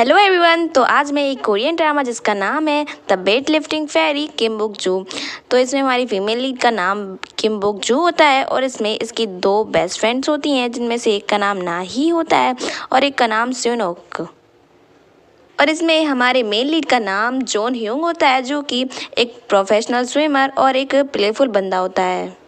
Hello everyone. तो आज मैं एक कोरियन ड्रामा जिसका नाम है the weight lifting fairy Kim Bok Joo. तो इसमें हमारी फीमेल लीड का नाम किम बुक जू होता है और इसमें इसकी दो बेस्ट फ्रेंड्स होती हैं जिनमें से एक का नाम ना ही होता है और एक का नाम स्योनोक। और इसमें हमारे मेन लीड का नाम जॉन ह्यूंग होता है जो कि एक प्रोफेशनल स्विमर और एक प्लेफुल बंदा होता है।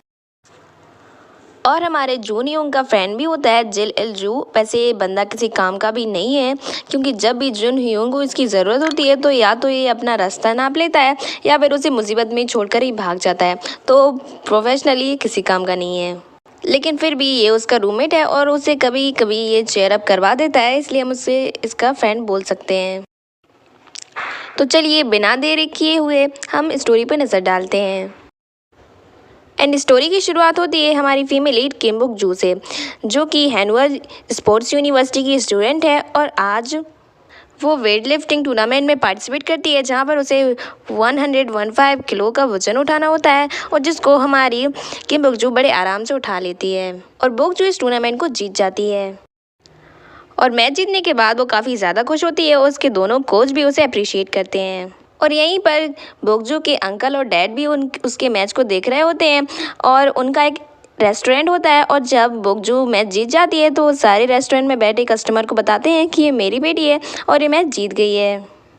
और हमारे जून ह्यूंग का फ्रेंड भी होता है जिल इल जू। वैसे ये बंदा किसी काम का भी नहीं है क्योंकि जब भी जून ह्यूंग को इसकी ज़रूरत होती है तो या तो ये अपना रास्ता नाप लेता है या फिर उसे मुसीबत में छोड़कर ही भाग जाता है। तो प्रोफेशनली ये किसी काम का नहीं है, लेकिन फिर भी ये उसका रूममेट है और उसे कभी कभी ये चेयर अप करवा देता है, इसलिए हम उसे इसका फ्रेंड बोल सकते हैं। तो चलिए बिना देरी किए हुए हम स्टोरी पर नज़र डालते हैं। एंड स्टोरी की शुरुआत होती है हमारी फीमेल लीड किम बुक जू से, जो कि हैनुअ स्पोर्ट्स यूनिवर्सिटी की स्टूडेंट है और आज वो वेट लिफ्टिंग टूर्नामेंट में पार्टिसिपेट करती है जहाँ पर उसे 115 किलो का वजन उठाना होता है और जिसको हमारी किम बुक जू बड़े आराम से उठा लेती है और बुक जू इस टूर्नामेंट को जीत जाती है। और मैच जीतने के बाद वो काफ़ी ज़्यादा खुश होती है और उसके दोनों कोच भी उसे अप्रिशिएट करते हैं। और यहीं पर बोकजू के अंकल और डैड भी उसके मैच को देख रहे होते हैं और उनका एक रेस्टोरेंट होता है और जब बोकजू मैच जीत जाती है तो सारे रेस्टोरेंट में बैठे कस्टमर को बताते हैं कि ये मेरी बेटी है और ये मैच जीत गई है।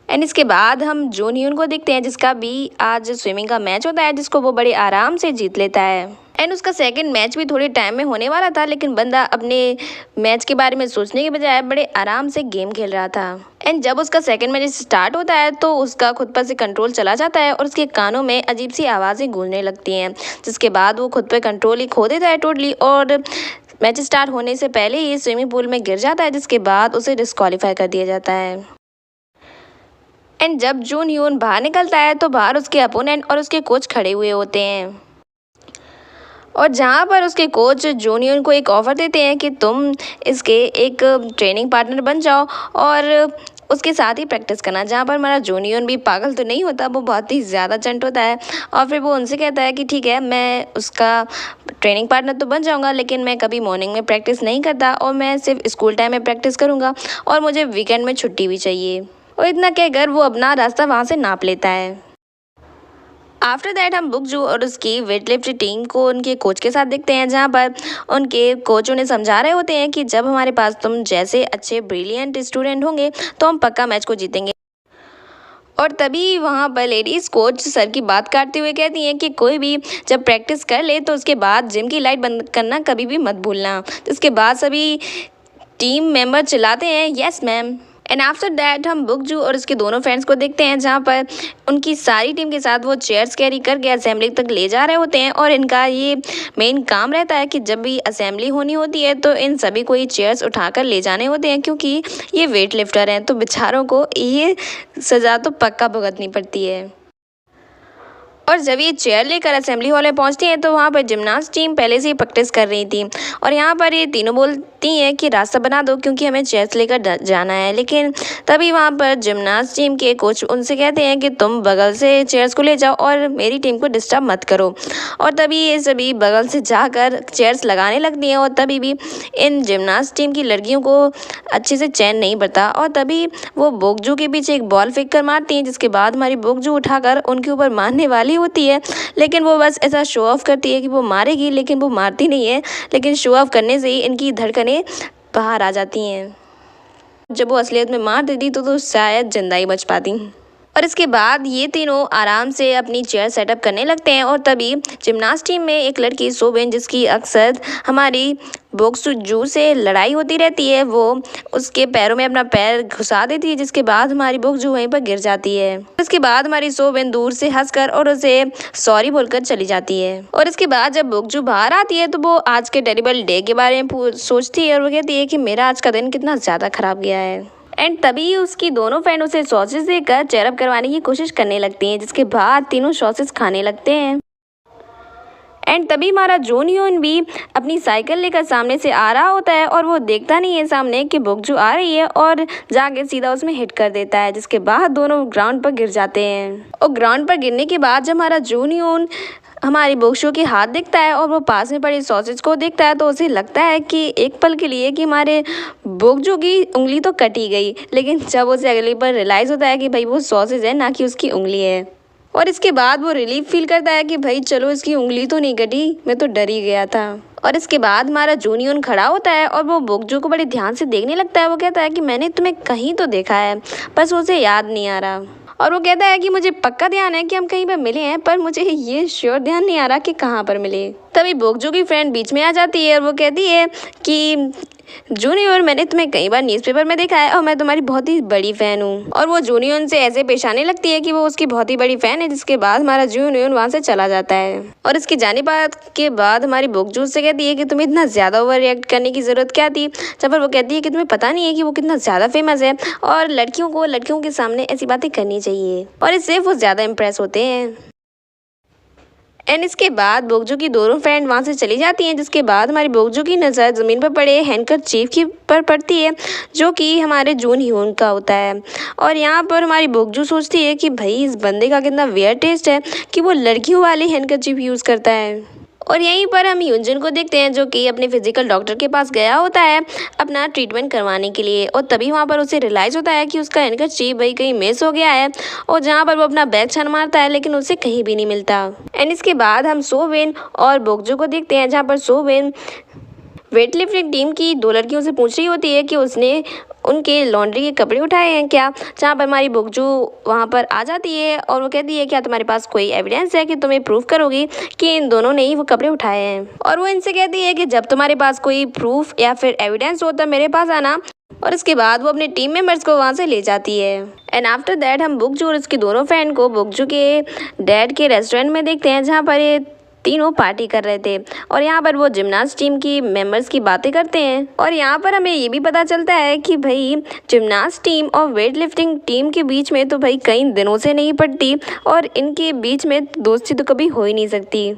एंड इसके बाद हम जून ह्यून को देखते हैं जिसका भी आज स्विमिंग का मैच होता है जिसको वो बड़े आराम से जीत लेता है। एंड उसका सेकंड मैच भी थोड़े टाइम में होने वाला था, लेकिन बंदा अपने मैच के बारे में सोचने के बजाय बड़े आराम से गेम खेल रहा था। एंड जब उसका सेकंड मैच स्टार्ट होता है तो उसका खुद पर से कंट्रोल चला जाता है और उसके कानों में अजीब सी आवाज़ें गूंजने लगती हैं, जिसके बाद वो खुद पर कंट्रोल ही खो देता है टोटली और मैच स्टार्ट होने से पहले ही स्विमिंग पूल में गिर जाता है, जिसके बाद उसे डिस्क्वालीफाई कर दिया जाता है। एंड जब जून ह्यून बाहर निकलता है तो बाहर उसके अपोनेंट और उसके कोच खड़े हुए होते हैं और जहाँ पर उसके कोच जूनियर को एक ऑफ़र देते हैं कि तुम इसके एक ट्रेनिंग पार्टनर बन जाओ और उसके साथ ही प्रैक्टिस करना। जहाँ पर हमारा जूनियर भी पागल तो नहीं होता, वो बहुत ही ज़्यादा चंट होता है और फिर वो उनसे कहता है कि ठीक है मैं उसका ट्रेनिंग पार्टनर तो बन जाऊँगा, लेकिन मैं कभी मॉर्निंग में प्रैक्टिस नहीं करता और मैं सिर्फ स्कूल टाइम में प्रैक्टिस करूँगा और मुझे वीकेंड में छुट्टी भी चाहिए। और इतना कहकर वो अपना रास्ता वहाँ से नाप लेता है। आफ्टर दैट हम बुक जू और उसकी वेट लिफ्टिंग टीम को उनके कोच के साथ देखते हैं, जहाँ पर उनके कोच उन्हें समझा रहे होते हैं कि जब हमारे पास तुम जैसे अच्छे ब्रिलियंट स्टूडेंट होंगे तो हम पक्का मैच को जीतेंगे। और तभी वहाँ पर लेडीज़ कोच सर की बात काटते हुए कहती हैं कि कोई भी जब प्रैक्टिस कर ले तो उसके बाद जिम की लाइट बंद करना कभी भी मत भूलना। तो उसके बाद सभी टीम मेंबर चिल्लाते हैं yes ma'am. And after that हम बुक जू और उसके दोनों फ्रेंड्स को देखते हैं, जहाँ पर उनकी सारी टीम के साथ वो चेयर्स कैरी करके असेंबली तक ले जा रहे होते हैं और इनका ये मेन काम रहता है कि जब भी असेंबली होनी होती है तो इन सभी को ये चेयर्स उठाकर ले जाने होते हैं, क्योंकि ये वेट लिफ्टर हैं तो बेचारों को ये सज़ा तो पक्का भुगतनी पड़ती है। और जब ये चेयर लेकर असेंबली हॉल में पहुंचती हैं तो वहाँ पर जिमनास्ट टीम पहले से ही प्रैक्टिस कर रही थी और यहाँ पर ये तीनों बोलती हैं कि रास्ता बना दो क्योंकि हमें चेयर्स लेकर जाना है। लेकिन तभी वहाँ पर जिमनास्ट टीम के कोच उनसे कहते हैं कि तुम बगल से चेयर्स को ले जाओ और मेरी टीम को डिस्टर्ब मत करो। और तभी ये सभी बगल से जाकर चेयर्स लगाने लगती हैं और तभी भी इन जिमनास्ट टीम की लड़कियों को अच्छे से चैन नहीं पड़ता और तभी वो बोकजू के पीछे एक बॉल फेंक कर मारती हैं, जिसके बाद हमारी बोकजू उठाकर उनके ऊपर मारने वाली होती है, लेकिन वो बस ऐसा शो ऑफ करती है कि वो मारेगी, लेकिन वो मारती नहीं है। लेकिन शो ऑफ करने से ही इनकी धड़कनें बाहर आ जाती हैं। जब वो असलियत में मार देती तो शायद जिंदा ही बच पाती। और इसके बाद ये तीनों आराम से अपनी चेयर सेटअप करने लगते हैं और तभी जिमनास्ट टीम में एक लड़की सोबेन, जिसकी अक्सर हमारी बोक्सू जू से लड़ाई होती रहती है, वो उसके पैरों में अपना पैर घुसा देती है, जिसके बाद हमारी बोक्सू वहीं पर गिर जाती है। इसके बाद हमारी सोबेन दूर से हंसकर और उसे सॉरी बोलकर चली जाती है। और इसके बाद जब बोक्सू बाहर आती है तो वो आज के टेरिबल डे के बारे में सोचती है और वो कहती है कि मेरा आज का दिन कितना ज़्यादा खराब गया है। एंड तभी उसकी दोनों फ्रेंड उसे सॉसेस देकर चेयरअप करवाने की कोशिश करने लगती हैं, जिसके बाद तीनों सॉसेस खाने लगते हैं। एंड तभी हमारा जूनह्योन भी अपनी साइकिल लेकर सामने से आ रहा होता है और वो देखता नहीं है सामने कि बोक्जू आ रही है और जाके सीधा उसमें हिट कर देता है, जिसके बाद दोनों ग्राउंड पर गिर जाते हैं। और ग्राउंड पर गिरने के बाद जब हमारा जूनह्योन हमारी बोक्जू के हाथ दिखता है और वो पास में पड़े सॉसेज को देखता है तो उसे लगता है कि एक पल के लिए कि हमारे बोक्जू की उंगली तो कटी गई, लेकिन जब उसे अगली बार रियलाइज़ होता है कि भाई वो सॉसेज है ना कि उसकी उंगली है, और इसके बाद वो रिलीफ फील करता है कि भाई चलो इसकी उंगली तो नहीं कटी, मैं तो डर ही गया था। और इसके बाद हमारा जूनह्योन खड़ा होता है और वो बोक्जू को बड़े ध्यान से देखने लगता है। वो कहता है कि मैंने तुम्हें कहीं तो देखा है, बस उसे याद नहीं आ रहा। और वो कहता है कि मुझे पक्का ध्यान है कि हम कहीं पर मिले हैं, पर मुझे ये श्योर ध्यान नहीं आ रहा कि कहाँ पर मिले। तभी बोक्जू की फ्रेंड बीच में आ जाती है और वो कहती है कि जूनह्योन, मैंने तुम्हें कई बार न्यूज़पेपर में देखा है और मैं तुम्हारी बहुत ही बड़ी फ़ैन हूँ। और वो जूनह्योन से ऐसे पेश आने लगती है कि वो उसकी बहुत ही बड़ी फ़ैन है, जिसके बाद हमारा जूनह्योन वहाँ से चला जाता है। और इसके जाने के बाद हमारी बोक्जू से कहती है कि तुम्हें इतना ज़्यादा ओवर रिएक्ट करने की ज़रूरत क्या थी। जब पर वो कहती है कि तुम्हें पता नहीं है कि वो कितना ज़्यादा फेमस है और लड़कियों के सामने ऐसी बातें करनी चाहिए, और इससे वो ज़्यादा इम्प्रेस होते हैं। एंड इसके बाद बोक्जू की दोनों फ्रेंड वहाँ से चली जाती हैं, जिसके बाद हमारी बोक्जू की नज़र ज़मीन पर पड़े हैंडकरचीफ की पर पड़ती है, जो कि हमारे जूनह्योन का होता है। और यहाँ पर हमारी बोक्जू सोचती है कि भाई इस बंदे का कितना वियर्ड टेस्ट है कि वो लड़कियों वाली हैंडकरचीफ यूज़ करता है। और यहीं पर हम यूनजन को देखते हैं, जो कि अपने फिजिकल डॉक्टर के पास गया होता है अपना ट्रीटमेंट करवाने के लिए। और तभी वहाँ पर उसे रियलाइज़ होता है कि उसका हैंडकरचीफ भाई कहीं मिस हो गया है, और जहाँ पर वो अपना बैग छान मारता है लेकिन उसे कहीं भी नहीं मिलता। एंड इसके बाद हम सोवेन और बोक्जू को देखते हैं, जहाँ पर सोवेन वेट लिफ्टिंग टीम की दो लड़कियों से पूछ रही होती है कि उसने उनके लॉन्ड्री के कपड़े उठाए हैं क्या, जहाँ पर हमारी बोक्जू वहाँ पर आ जाती है और वो कहती है क्या तुम्हारे पास कोई एविडेंस है कि तुम्हें प्रूफ करोगी कि इन दोनों ने ही वो कपड़े उठाए हैं। और वो इनसे कहती है कि जब तुम्हारे पास कोई प्रूफ या फिर एविडेंस हो तब मेरे पास आना। और इसके बाद वो अपने टीम मेंबर्स को वहाँ से ले जाती है। एंड आफ्टर दैट हम बोक्जू और उसकी दोनों फ्रेंड को बोक्जू के डैड के रेस्टोरेंट में देखते हैं, जहाँ पर ये तीनों पार्टी कर रहे थे और यहाँ पर वो जिमनास्ट टीम की मेंबर्स की बातें करते हैं। और यहाँ पर हमें ये भी पता चलता है कि भाई जिमनास्ट टीम और वेट लिफ्टिंग टीम के बीच में तो भाई कई दिनों से नहीं पड़ती और इनके बीच में दोस्ती तो कभी हो ही नहीं सकती।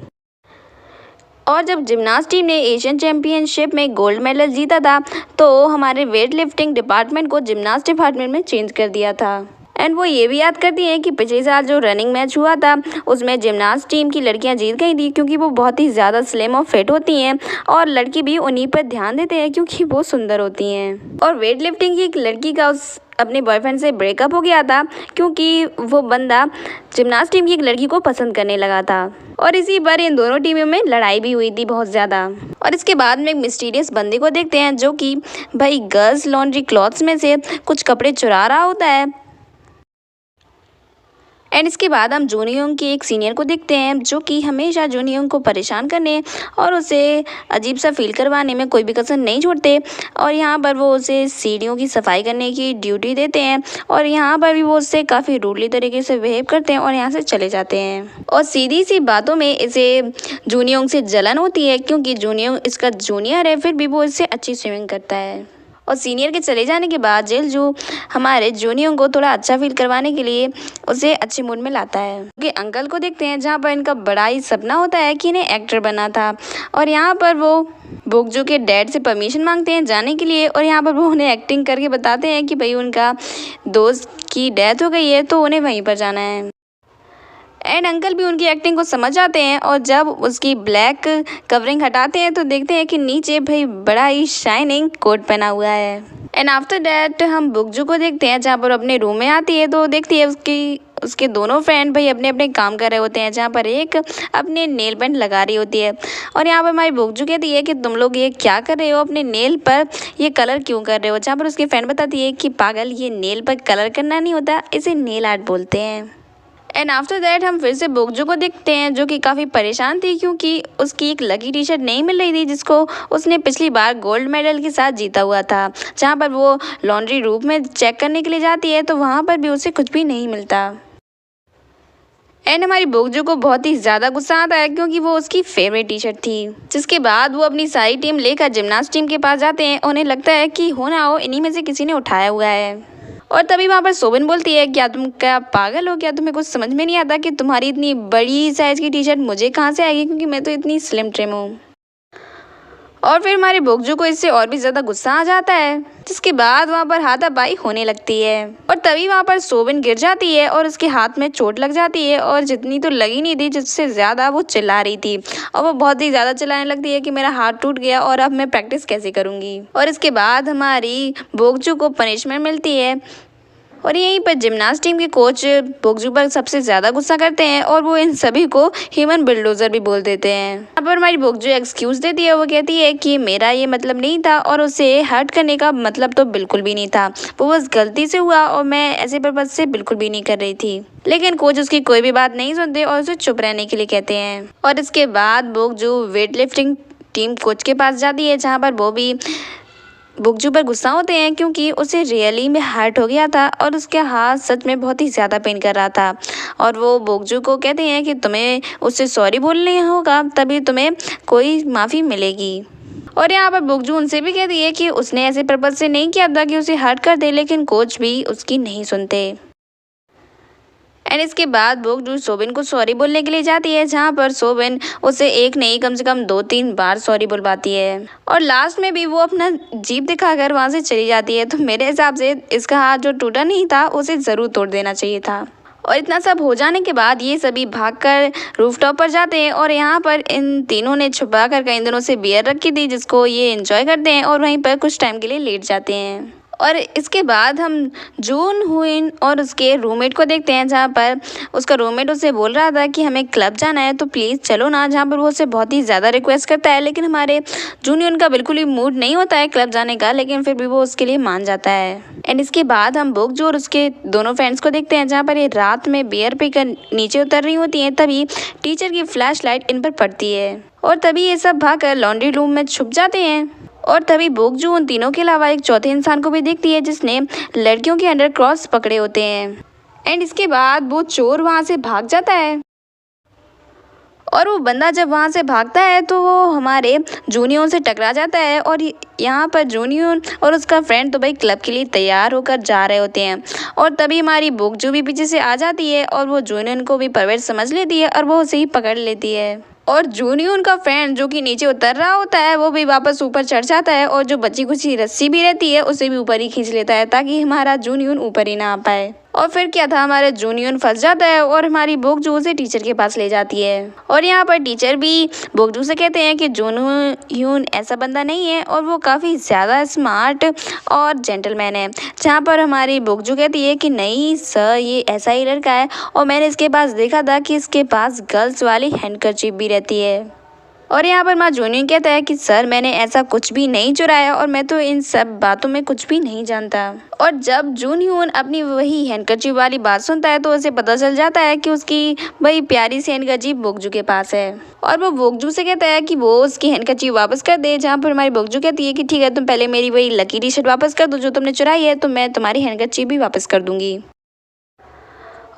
और जब जिमनास्ट टीम ने एशियन चैम्पियनशिप में गोल्ड मेडल जीता था तो हमारे वेट लिफ्टिंग डिपार्टमेंट को जिमनास्ट डिपार्टमेंट में चेंज कर दिया था। एंड वो ये भी याद करती हैं कि पिछले साल जो रनिंग मैच हुआ था उसमें जिमनास्ट टीम की लड़कियां जीत गई थी, क्योंकि वो बहुत ही ज़्यादा स्लिम और फिट होती हैं और लड़की भी उन्हीं पर ध्यान देते हैं क्योंकि वो सुंदर होती हैं। और वेट लिफ्टिंग की एक लड़की का उस अपने बॉयफ्रेंड से ब्रेकअप हो गया था क्योंकि वो बंदा जिमनास्ट टीम की एक लड़की को पसंद करने लगा था। और इसी पर इन दोनों टीमों में लड़ाई भी हुई थी बहुत ज़्यादा। और इसके बाद में एक मिस्टीरियस बंदे को देखते हैं, जो कि भाई गर्ल्स लॉन्ड्री क्लॉथ्स में से कुछ कपड़े चुरा रहा होता है। एंड इसके बाद हम जूनह्योन की एक सीनियर को देखते हैं, जो कि हमेशा जूनह्योन को परेशान करने और उसे अजीब सा फील करवाने में कोई भी कसर नहीं छोड़ते। और यहाँ पर वो उसे सीढ़ियों की सफाई करने की ड्यूटी देते हैं और यहाँ पर भी वो उससे काफ़ी रूडली तरीके से बिहेव करते हैं और यहाँ से चले जाते हैं। और सीधी सी बातों में इसे जूनह्योन से जलन होती है, क्योंकि जूनह्योन इसका जूनियर है, फिर भी वो इससे अच्छी स्विमिंग करता है। और सीनियर के चले जाने के बाद जेलजू हमारे जूनियर को थोड़ा अच्छा फील करवाने के लिए उसे अच्छे मूड में लाता है। क्योंकि अंकल को देखते हैं, जहाँ पर इनका बड़ा ही सपना होता है कि इन्हें एक्टर बनना था। और यहाँ पर वो बोक्जू के डैड से परमिशन मांगते हैं जाने के लिए, और यहाँ पर वो उन्हें एक्टिंग करके बताते हैं कि भाई उनका दोस्त की डेथ हो गई है तो उन्हें वहीं पर जाना है। एंड अंकल भी उनकी एक्टिंग को समझ जाते हैं और जब उसकी ब्लैक कवरिंग हटाते हैं तो देखते हैं कि नीचे भाई बड़ा ही शाइनिंग कोट पहना हुआ है। एंड आफ्टर डैट हम बोक्जू को देखते हैं, जहाँ पर अपने रूम में आती है तो देखती है उसके दोनों फ्रेंड भाई अपने अपने काम कर रहे होते हैं, जहाँ पर एक अपने नेल पेंट लगा रही होती है। और यहाँ पर हमारी बोक्जू कहती है कि तुम लोग ये क्या कर रहे हो, अपने नेल पर ये कलर क्यों कर रहे हो, जहाँ पर उसकी फ्रेंड बताती है कि पागल, ये नेल पर कलर करना नहीं होता, इसे नेल आर्ट बोलते हैं। एंड आफ्टर दैट हम फिर से बोक्जू को देखते हैं, जो कि काफ़ी परेशान थी क्योंकि उसकी एक लकी टी शर्ट नहीं मिल रही थी, जिसको उसने पिछली बार गोल्ड मेडल के साथ जीता हुआ था। जहाँ पर वो लॉन्ड्री रूम में चेक करने के लिए जाती है तो वहाँ पर भी उसे कुछ भी नहीं मिलता। एंड हमारी बोक्जू को बहुत ही ज़्यादा गुस्सा आता है क्योंकि वो उसकी फेवरेट टी शर्ट थी। जिसके बाद वो अपनी सारी टीम लेकर जिमनास्ट टीम के पास जाते हैं। उन्हें लगता है कि हो ना हो इन्हीं में से किसी ने उठाया हुआ है। और तभी वहाँ पर सोबिन बोलती है, क्या तुम क्या पागल हो क्या? तुम्हें कुछ समझ में नहीं आता कि तुम्हारी इतनी बड़ी साइज की टी शर्ट मुझे कहाँ से आएगी, क्योंकि मैं तो इतनी स्लिम ट्रिम हूँ। और फिर हमारे बोगजू को इससे और भी ज़्यादा गुस्सा आ जाता है, जिसके बाद वहाँ पर हाथापाई होने लगती है। और तभी वहाँ पर सोबिन गिर जाती है और उसके हाथ में चोट लग जाती है, और जितनी तो लगी नहीं थी, जिससे ज़्यादा वो चिल्ला रही थी, और वो बहुत ही ज़्यादा चिल्लाने लगती है कि मेरा हाथ टूट गया और अब मैं प्रैक्टिस कैसे करूँगी। और इसके बाद हमारी बोगजू को पनिशमेंट मिलती है, और यहीं पर जिमनास्ट टीम के कोच बोगजू पर सबसे ज़्यादा गुस्सा करते हैं, और वो इन सभी को ह्यूमन बुलडोजर भी बोल देते हैं। यहाँ पर हमारी बोगजू एक्सक्यूज़ देती है, वो कहती है कि मेरा ये मतलब नहीं था, और उसे हर्ट करने का मतलब तो बिल्कुल भी नहीं था, वो बस गलती से हुआ और मैं ऐसे पर्पज से बिल्कुल भी नहीं कर रही थी। लेकिन कोच उसकी कोई भी बात नहीं सुनते और उसे चुप रहने के लिए कहते हैं। और इसके बाद बोगजू वेट लिफ्टिंग टीम कोच के पास जाती है, जहाँ पर वो भी बोगजू पर गुस्सा होते हैं, क्योंकि उसे रियली में हर्ट हो गया था और उसके हाथ सच में बहुत ही ज़्यादा पेन कर रहा था। और वो बोगजू को कहते हैं कि तुम्हें उससे सॉरी बोलने होगा, तभी तुम्हें कोई माफ़ी मिलेगी। और यहाँ पर बोगजू उनसे भी कहती है कि उसने ऐसे पर्पज से नहीं किया था कि उसे हर्ट कर दे, लेकिन कोच भी उसकी नहीं सुनते। एंड इसके बाद बोगजू सोबिन को सॉरी बोलने के लिए जाती है, जहाँ पर सोबिन उसे एक नहीं कम से कम 2-3 बार सॉरी बुलवाती है, और लास्ट में भी वो अपना जीप दिखाकर वहाँ से चली जाती है। तो मेरे हिसाब से इसका हाथ जो टूटा नहीं था उसे ज़रूर तोड़ देना चाहिए था। और इतना सब हो जाने के बाद ये सभी भागकर रूफटॉप पर जाते हैं, और यहाँ पर इन तीनों ने छुपा कर कई दिनों से बियर रखी थी, जिसको ये एंजॉय करते हैं और वहीं पर कुछ टाइम के लिए लेट जाते हैं। और इसके बाद हम जून हुइन और उसके रूममेट को देखते हैं, जहाँ पर उसका रूममेट उसे बोल रहा था कि हमें क्लब जाना है तो प्लीज़ चलो ना, जहाँ पर वो उसे बहुत ही ज़्यादा रिक्वेस्ट करता है, लेकिन हमारे जूनियन का बिल्कुल भी मूड नहीं होता है क्लब जाने का, लेकिन फिर भी वो उसके लिए मान जाता है। एंड इसके बाद हम बोगजू और उसके दोनों फ्रेंड्स को देखते हैं, जहाँ पर ये रात में बियर पीकर नीचे उतर रही होती हैं। तभी टीचर की फ्लैश लाइट इन पर पड़ती है, और तभी ये सब भागकर लॉन्ड्री रूम में छुप जाते हैं। और तभी बोगजू उन तीनों के अलावा एक चौथे इंसान को भी देखती है, जिसने लड़कियों के अंडर क्रॉस पकड़े होते हैं। एंड इसके बाद वो चोर वहाँ से भाग जाता है, और वो बंदा जब वहाँ से भागता है तो वो हमारे जूनियन से टकरा जाता है। और यहाँ पर जूनियन और उसका फ्रेंड तो भाई क्लब के लिए तैयार होकर जा रहे होते हैं, और तभी हमारी बोगजू भी पीछे से आ जाती है, और वो जूनियन को भी परवेज समझ लेती है, और वो उसे ही पकड़ लेती है। और जूनियन का फ्रेंड जो कि नीचे उतर रहा होता है, वो भी वापस ऊपर चढ़ जाता है, और जो बची कुची रस्सी भी रहती है उसे भी ऊपर ही खींच लेता है, ताकि हमारा जूनियन ऊपर ही ना आ पाए। और फिर क्या था, हमारा जूनियन फंस जाता है, और हमारी बोगजू उसे टीचर के पास ले जाती है। और यहाँ पर टीचर भी बोगजू से कहते हैं कि जूनियन ऐसा बंदा नहीं है, और वो काफ़ी ज़्यादा स्मार्ट और जेंटलमैन है। जहाँ पर हमारी बोगजू कहती है कि नहीं सर, ये ऐसा ही लड़का है, और मैंने इसके पास देखा था कि इसके पास गर्ल्स वाली हैंडकरचीफ भी रहती है। और यहाँ पर माँ जूनियन कहता है कि सर, मैंने ऐसा कुछ भी नहीं चुराया, और मैं तो इन सब बातों में कुछ भी नहीं जानता। और जब जूनियन अपनी वही हैंडकरचीफ वाली बात सुनता है, तो उसे पता चल जाता है कि उसकी वही प्यारी सी हैंडकरचीफ बोगजू के पास है, और वो बोगजू से कहता है कि वो उसकी हैंडकरचीफ वापस कर दे। जहाँ पर हमारी बोगजू कहती है कि ठीक है, तुम पहले मेरी वही लकी टी शर्ट वापस कर दो जो तुमने चुराई है, तो मैं तुम्हारी हैंडकरचीफ भी वापस कर दूंगी।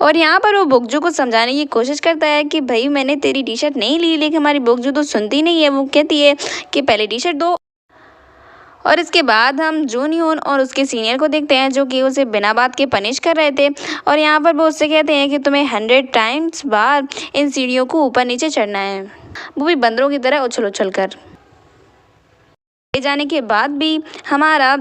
और यहाँ पर वो बोगजू को समझाने की कोशिश करता है कि भाई मैंने तेरी टी शर्ट नहीं ली, लेकिन हमारी बोगजू तो सुनती नहीं है। वो कहती है कि पहले टी शर्ट दो। और इसके बाद हम जूनियन और उसके सीनियर को देखते हैं, जो कि उसे बिना बात के पनिश कर रहे थे। और यहाँ पर वो उससे कहते हैं कि तुम्हें 100 टाइम्स बार इन सीढ़ियों को ऊपर नीचे चढ़ना है, वो भी बंदरों की तरह उछल उछल कर। जाने के बाद भी हमारा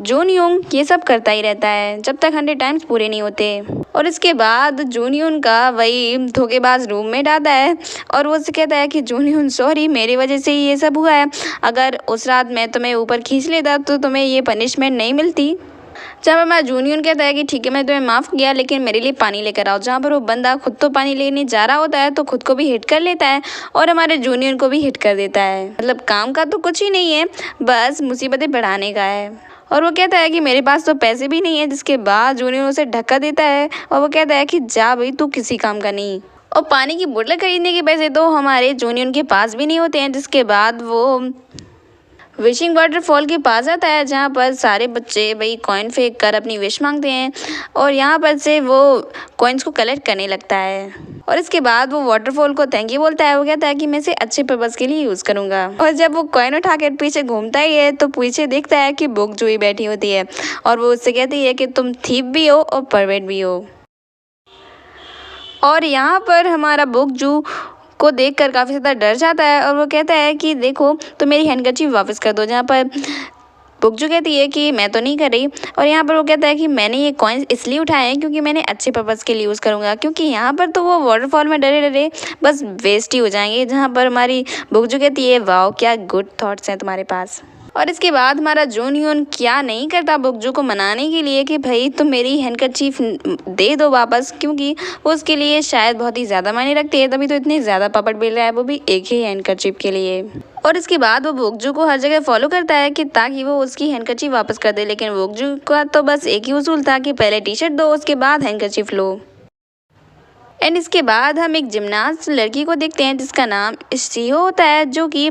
जूनियन ये सब करता ही रहता है, जब तक 100 टाइम्स पूरे नहीं होते। और इसके बाद जूनियन का वही धोखेबाज रूममेट आता है, और वो उससे कहता है कि जूनियन सॉरी, मेरी वजह से ही ये सब हुआ है, अगर उस रात मैं तुम्हें ऊपर खींच लेता तो तुम्हें ये पनिशमेंट नहीं मिलती। जहाँ पर हमारा जूनियन कहता है कि ठीक है, मैं तुम्हें माफ़ किया, लेकिन मेरे लिए पानी लेकर आओ। जहाँ पर वो बंदा खुद तो पानी लेने जा रहा होता है, तो खुद को भी हिट कर लेता है, और हमारे जूनियन को भी हिट कर देता है। मतलब काम का तो कुछ ही नहीं है, बस मुसीबतें बढ़ाने का है। और वो कहता है कि मेरे पास तो पैसे भी नहीं है, जिसके बाद जूनियन उसे धक्का देता है, और वो कहता है कि जा भाई, तू किसी काम का नहीं। और पानी की बोतल खरीदने के पैसे तो हमारे जूनियन के पास भी नहीं होते हैं, जिसके बाद वो विशिंग वाटरफॉल के पास आता है जहाँ पर सारे बच्चे भाई कॉइन फेंक कर अपनी विश मांगते हैं और यहाँ पर से वो कॉइन्स को कलेक्ट करने लगता है और इसके बाद वो वाटरफॉल को थैंक यू बोलता है। वो कहता है कि मैं इसे अच्छे पर्पज़ के लिए यूज़ करूँगा और जब वो कॉइन उठा कर पीछे घूमता ही है तो पीछे देखता है कि बुक जूही बैठी होती है और वो उससे कहती है कि तुम थीप भी हो और परवेट भी हो। और यहाँ पर हमारा बुक जू को देखकर काफ़ी ज़्यादा डर जाता है और वो कहता है कि देखो तो मेरी हैंडकरचीफ वापस कर दो। जहाँ पर बुकजू कहती है कि मैं तो नहीं कर रही और यहाँ पर वो कहता है कि मैंने ये कॉइन्स इसलिए उठाए हैं क्योंकि मैंने अच्छे पर्पज़ के लिए यूज़ करूँगा, क्योंकि यहाँ पर तो वो वाटरफॉल में डरे डरे बस वेस्ट ही हो जाएंगे। जहाँ पर हमारी बुकजू कहती है वाओ क्या गुड थॉट्स हैं तुम्हारे पास। और इसके बाद हमारा जूनह्यून क्या नहीं करता बुकजू को मनाने के लिए कि भाई तुम मेरी हैंडकरचीफ दे दो वापस, क्योंकि वो उसके लिए शायद बहुत ही ज़्यादा मायने रखती है, तभी तो इतनी ज़्यादा पापड़ बेल रहा है वो भी एक ही हैंडकरचीफ के लिए। और इसके बाद वो बुकजू को हर जगह फॉलो करता है कि ताकि वो उसकी हैंडकरचीफ वापस कर दे, लेकिन बुकजू का तो बस एक ही उसूल था कि पहले टी शर्ट दो उसके बाद हैंडकरचीफ लो। एंड इसके बाद हम एक जिमनास्ट लड़की को देखते हैं जिसका नाम शिहो होता है, जो कि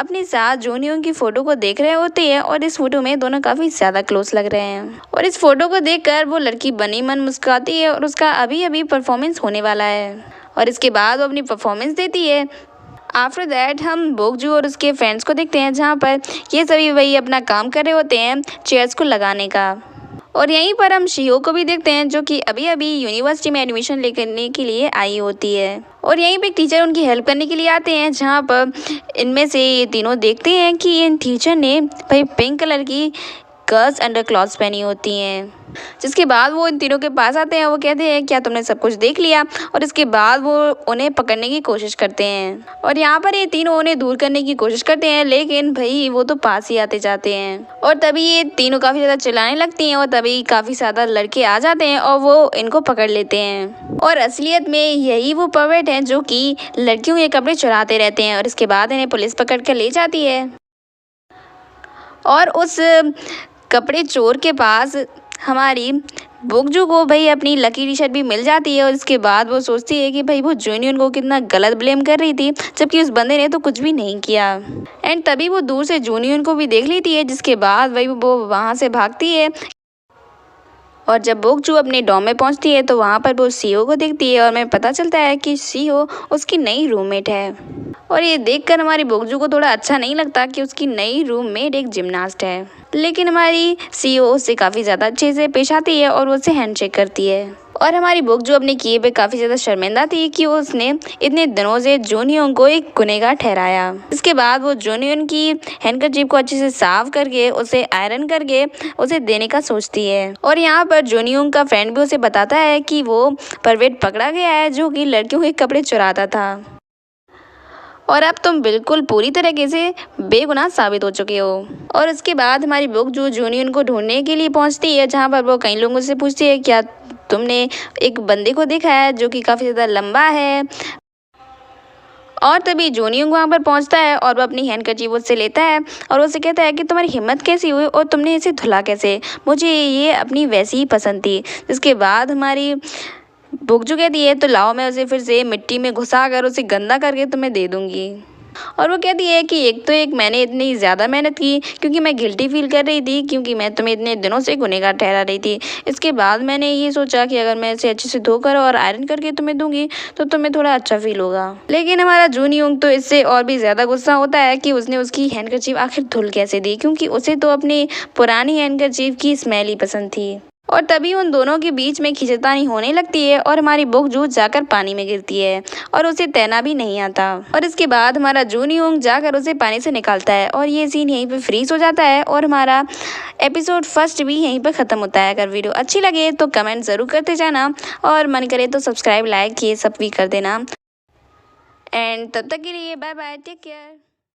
अपने साथ जूनह्यून की फ़ोटो को देख रहे होते हैं और इस फोटो में दोनों काफ़ी ज़्यादा क्लोज लग रहे हैं। और इस फोटो को देखकर वो लड़की बनी मन मुस्कुराती है और उसका अभी अभी परफॉर्मेंस होने वाला है और इसके बाद वो अपनी परफॉर्मेंस देती है। आफ्टर दैट हम बुकजू और उसके फ्रेंड्स को देखते हैं जहाँ पर ये सभी वही अपना काम कर रहे होते हैं चेयर्स को लगाने का। और यहीं पर हम शिहो को भी देखते हैं जो कि अभी अभी यूनिवर्सिटी में एडमिशन लेने के लिए आई होती है और यहीं पे एक टीचर उनकी हेल्प करने के लिए आते हैं, जहाँ पर इनमें से ये तीनों देखते हैं कि इन टीचर ने भाई पिंक कलर की गर्ल्स अंडर क्लॉथ्स पहनी होती हैं। जिसके बाद वो इन तीनों के पास आते हैं। वो कहते हैं क्या तुमने सब कुछ देख लिया, और इसके बाद वो उन्हें पकड़ने की कोशिश करते हैं और यहाँ पर ये तीनों उन्हें दूर करने की कोशिश करते हैं, लेकिन भाई वो तो पास ही आते जाते हैं और तभी ये तीनों काफ़ी ज़्यादा चिल्लाने लगती हैं और तभी काफ़ी ज़्यादा लड़के आ जाते हैं और वो इनको पकड़ लेते हैं। और असलियत में यही वो पर्वेट हैं जो कि लड़कियों के कपड़े चुराते रहते हैं और इसके बाद इन्हें पुलिस पकड़ कर ले जाती है और उस कपड़े चोर के पास हमारी बुकजू को भाई अपनी लकी टी शर्ट भी मिल जाती है और इसके बाद वो सोचती है कि भाई वो जूनह्यून को कितना गलत ब्लेम कर रही थी, जबकि उस बंदे ने तो कुछ भी नहीं किया। एंड तभी वो दूर से जूनह्यून को भी देख लेती है, जिसके बाद भाई वो वहाँ से भागती है और जब बुकजू अपने डॉम में पहुंचती है तो वहाँ पर वो शिहो को देखती है और हमें पता चलता है कि शिहो उसकी नई रूममेट है। और ये देखकर हमारी बुकजू को थोड़ा अच्छा नहीं लगता कि उसकी नई रूममेट एक जिमनास्ट है, लेकिन हमारी शिहो उससे काफ़ी ज़्यादा अच्छे से पेश आती है और वो उससे हैंडशेक करती है। और हमारी बुकजू अपने किए पे काफ़ी ज़्यादा शर्मिंदा थी कि उसने इतने दिनों से जूनह्यून को एक गुनहगार ठहराया। इसके बाद वो जूनह्यून की हैंडकरचीफ को अच्छे से साफ करके उसे आयरन करके उसे देने का सोचती है और यहाँ पर जूनह्यून का फ्रेंड भी उसे बताता है कि वो परवेट पकड़ा गया है जो कि लड़कियों के कपड़े चुराता था और अब तुम बिल्कुल पूरी तरीके से बेगुनाह साबित हो चुके हो। और उसके बाद हमारी बुकजू जूनह्यून को ढूंढने के लिए पहुंचती है, जहां पर वो कई लोगों से पूछती है क्या तुमने एक बंदे को देखा है जो कि काफ़ी ज़्यादा लंबा है। और तभी जूनह्यून वहाँ पर पहुँचता है और वो अपनी हैंडकरचीफ उससे लेता है और उससे कहता है कि तुम्हारी हिम्मत कैसी हुई और तुमने इसे धुला कैसे, मुझे ये अपनी वैसी ही पसंद थी। जिसके बाद हमारी बुकजू कहती है तो लाओ मैं उसे फिर से मिट्टी में घुसा कर उसे गंदा करके तुम्हें दे दूँगी। और वो कहती है कि एक मैंने इतनी ज़्यादा मेहनत की क्योंकि मैं गिल्टी फील कर रही थी, क्योंकि मैं तुम्हें इतने दिनों से गुनहगार ठहरा रही थी। इसके बाद मैंने ये सोचा कि अगर मैं इसे अच्छे से धोकर और आयरन करके तुम्हें दूंगी तो तुम्हें थोड़ा अच्छा फील होगा। लेकिन हमारा जूनह्यून तो इससे और भी ज़्यादा गुस्सा होता है कि उसने उसकी हैंडकरचीफ आखिर धुल कैसे दी, क्योंकि उसे तो अपनी पुरानी हैंडकरचीफ की स्मेल ही पसंद थी। और तभी उन दोनों के बीच में खींचतानी होने लगती है और हमारी बुकजू जाकर पानी में गिरती है और उसे तैरना भी नहीं आता। और इसके बाद हमारा जूनह्यून जाकर उसे पानी से निकालता है और ये सीन यहीं पे फ्रीज हो जाता है और हमारा एपिसोड फर्स्ट भी यहीं पर ख़त्म होता है। अगर वीडियो अच्छी लगे तो कमेंट ज़रूर करते जाना और मन करे तो सब्सक्राइब लाइक ये सब भी कर देना। एंड तब तक के लिए बाय बाय, टेक केयर।